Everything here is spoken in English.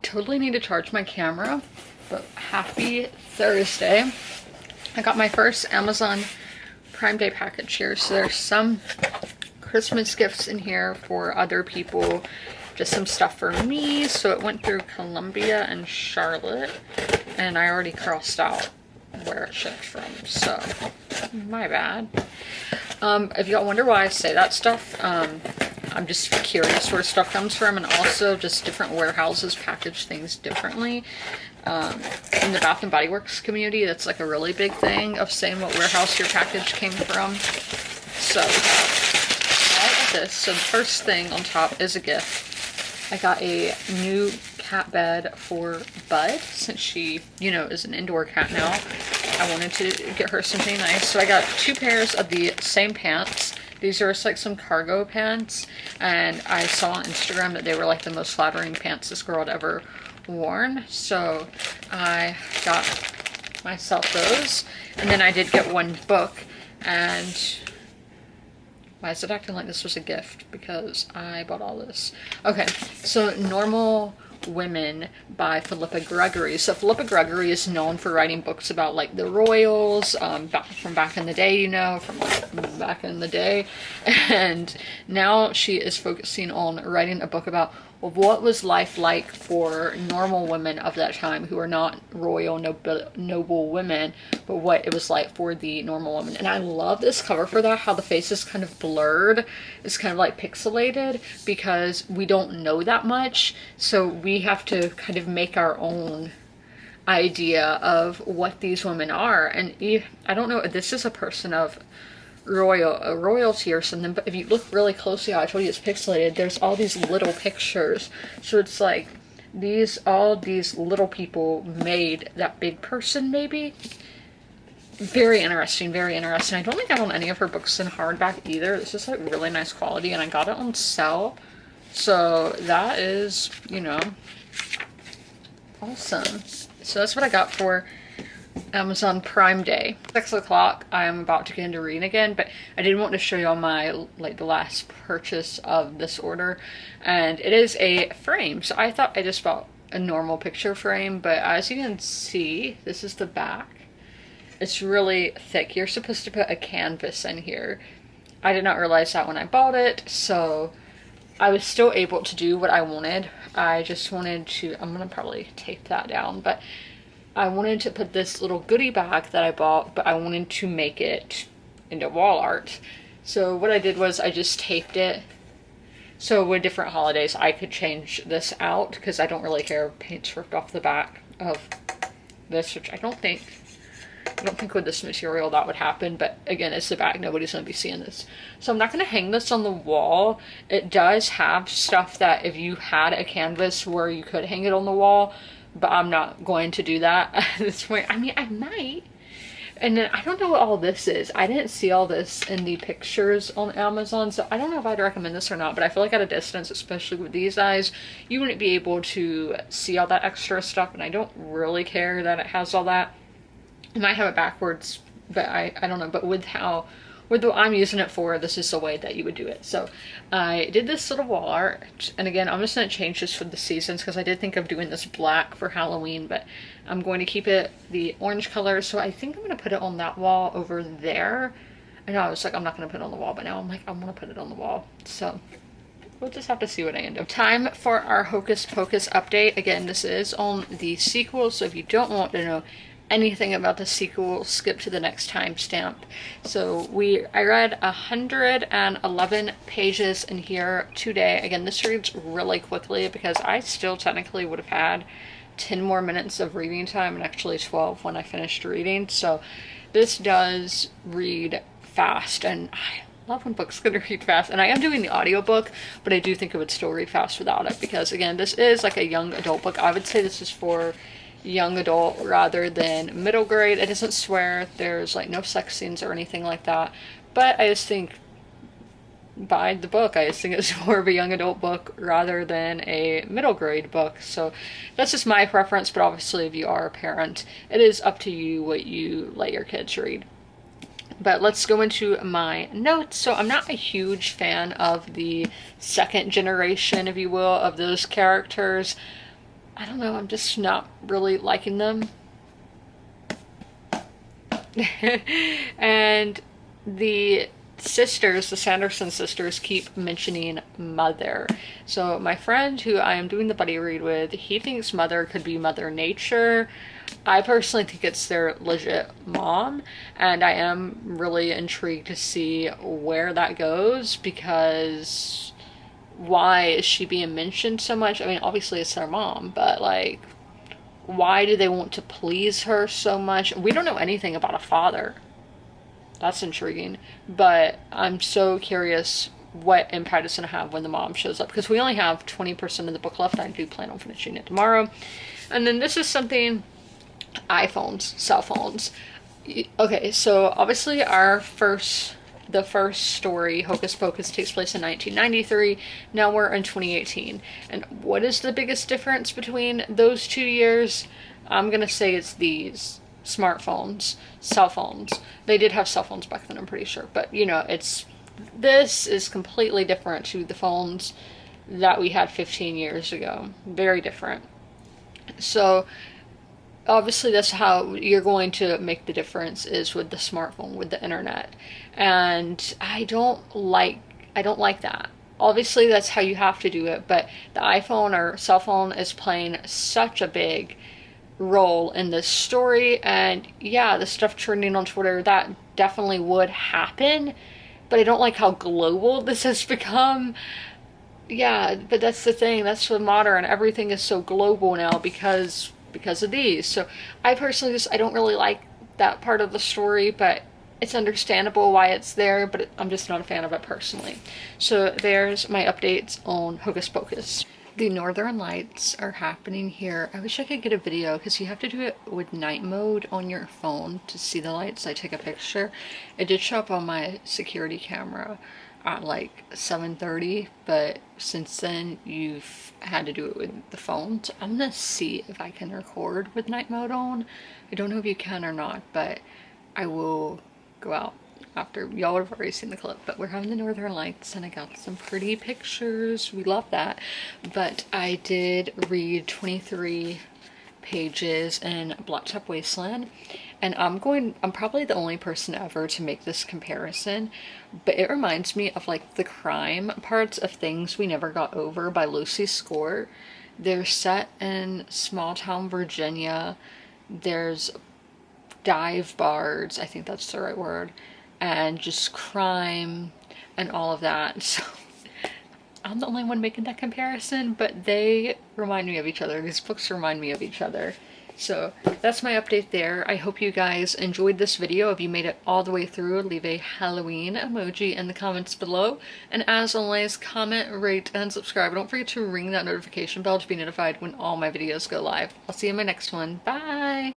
totally need to charge my camera, but happy Thursday. I got my first Amazon Prime Day package here, so there's some Christmas gifts in here for other people, just some stuff for me. So it went through Columbia and Charlotte, and I already crossed out where it shipped from, so my bad. If y'all wonder why I say that stuff, I'm just curious where stuff comes from, and also just different warehouses package things differently. In the Bath and Body Works community, that's like a really big thing of saying what warehouse your package came from. So all of this. So the first thing on top is a gift. I got a new cat bed for Bud, since she, you know, is an indoor cat now. I wanted to get her something nice. So I got 2 pairs of the same pants. These are like some cargo pants, and I saw on Instagram that they were like the most flattering pants this girl had ever worn. So I got myself those, and then I did get one book. And why is it acting like this was a gift? Because I bought all this. Okay, so Normal Women by Philippa Gregory. So Philippa Gregory is known for writing books about like the royals, from back in the day, you know, from like back in the day. And now she is focusing on writing a book about what was life like for normal women of that time who are not royal noble women, but what it was like for the normal woman. And I love this cover for that, how the face is kind of blurred. It's kind of like pixelated because we don't know that much, so we have to kind of make our own idea of what these women are. And I don't know, this is a person of royalty or something, but if you look really closely, I told you it's pixelated, there's all these little pictures, so it's like all these little people made that big person, maybe. Very interesting, very interesting. I don't think I own any of her books in hardback either. It's just like really nice quality, and I got it on sale, so that is, you know, awesome. So that's what I got for Amazon Prime Day. 6 o'clock, I am about to get into reading again, but I did want to show y'all my, like, the last purchase of this order, and it is a frame. So I thought I just bought a normal picture frame, but as you can see, this is the back. It's really thick. You're supposed to put a canvas in here. I did not realize that when I bought it, so I was still able to do what I wanted. I just wanted to, I'm gonna probably tape that down, but I wanted to put this little goodie bag that I bought, but I wanted to make it into wall art. So what I did was I just taped it. So with different holidays, I could change this out, because I don't really care if paint's ripped off the back of this, which I don't think with this material that would happen, but again, it's the back, nobody's gonna be seeing this. So I'm not gonna hang this on the wall. It does have stuff that if you had a canvas where you could hang it on the wall, but I'm not going to do that at this point. I mean, I might. And then I don't know what all this is. I didn't see all this in the pictures on Amazon, so I don't know if I'd recommend this or not, but I feel like at a distance, especially with these eyes, you wouldn't be able to see all that extra stuff, and I don't really care that it has all that. It might have it backwards, but I don't know. But with what I'm using it for, this is the way that you would do it. So I did this little wall art, and again, I'm just going to change this for the seasons, because I did think of doing this black for Halloween, but I'm going to keep it the orange color. So I think I'm going to put it on that wall over there. I know I was like, I'm not going to put it on the wall, but now I'm like, I'm going to put it on the wall. So we'll just have to see what I end up. Time for our Hocus Pocus update. Again, this is on the sequel, so if you don't want to know anything about the sequel, skip to the next timestamp. So I read 111 pages in here today. Again, this reads really quickly because I still technically would have had 10 more minutes of reading time, and actually 12 when I finished reading. So this does read fast, and I love when books can read fast. And I am doing the audiobook, but I do think it would still read fast without it, because again, this is like a young adult book. I would say this is for young adult rather than middle grade. It doesn't swear, there's like no sex scenes or anything like that, but I just think by the book, I just think it's more of a young adult book rather than a middle grade book. So that's just my preference, but obviously if you are a parent, it is up to you what you let your kids read. But let's go into my notes. So I'm not a huge fan of the second generation, if you will, of those characters. I don't know, I'm just not really liking them. And the sisters, the Sanderson sisters, keep mentioning Mother. So my friend who I am doing the buddy read with, he thinks Mother could be Mother Nature. I personally think it's their legit mom, and I am really intrigued to see where that goes, because why is she being mentioned so much? I mean, obviously it's their mom, but like, why do they want to please her so much? We don't know anything about a father. That's intriguing. But I'm so curious what impact it's going to have when the mom shows up, because we only have 20% of the book left. I do plan on finishing it tomorrow. And then this is something, iPhones, cell phones. Okay, so obviously the first story, Hocus Pocus, takes place in 1993. Now we're in 2018. And what is the biggest difference between those 2 years? I'm going to say it's these smartphones, cell phones. They did have cell phones back then, I'm pretty sure. But, you know, this is completely different to the phones that we had 15 years ago. Very different. So obviously that's how you're going to make the difference, is with the smartphone, with the internet. And I don't like that. Obviously that's how you have to do it, but the iPhone or cell phone is playing such a big role in this story. And yeah, the stuff trending on Twitter, that definitely would happen, but I don't like how global this has become. Yeah, but that's the thing, that's the modern, everything is so global now because of these. So I personally I don't really like that part of the story, but it's understandable why it's there, but I'm just not a fan of it personally. So there's my updates on Hocus Pocus. The Northern Lights are happening here. I wish I could get a video, because you have to do it with night mode on your phone to see the lights. I take a picture. It did show up on my security camera at like 7:30, but since then you've had to do it with the phone. So I'm gonna see if I can record with night mode on. I don't know if you can or not, but I will go out after. Y'all have already seen the clip, but we're having the Northern Lights and I got some pretty pictures. We love that. But I did read 23 pages in Blacktop Wasteland, and I'm probably the only person ever to make this comparison, but it reminds me of like the crime parts of Things We Never Got Over by Lucy Score. They're set in small town Virginia. There's dive bars, I think that's the right word, and just crime and all of that. So I'm the only one making that comparison, but they remind me of each other. These books remind me of each other. So that's my update there. I hope you guys enjoyed this video. If you made it all the way through, leave a Halloween emoji in the comments below. And as always, comment, rate, and subscribe. Don't forget to ring that notification bell to be notified when all my videos go live. I'll see you in my next one. Bye!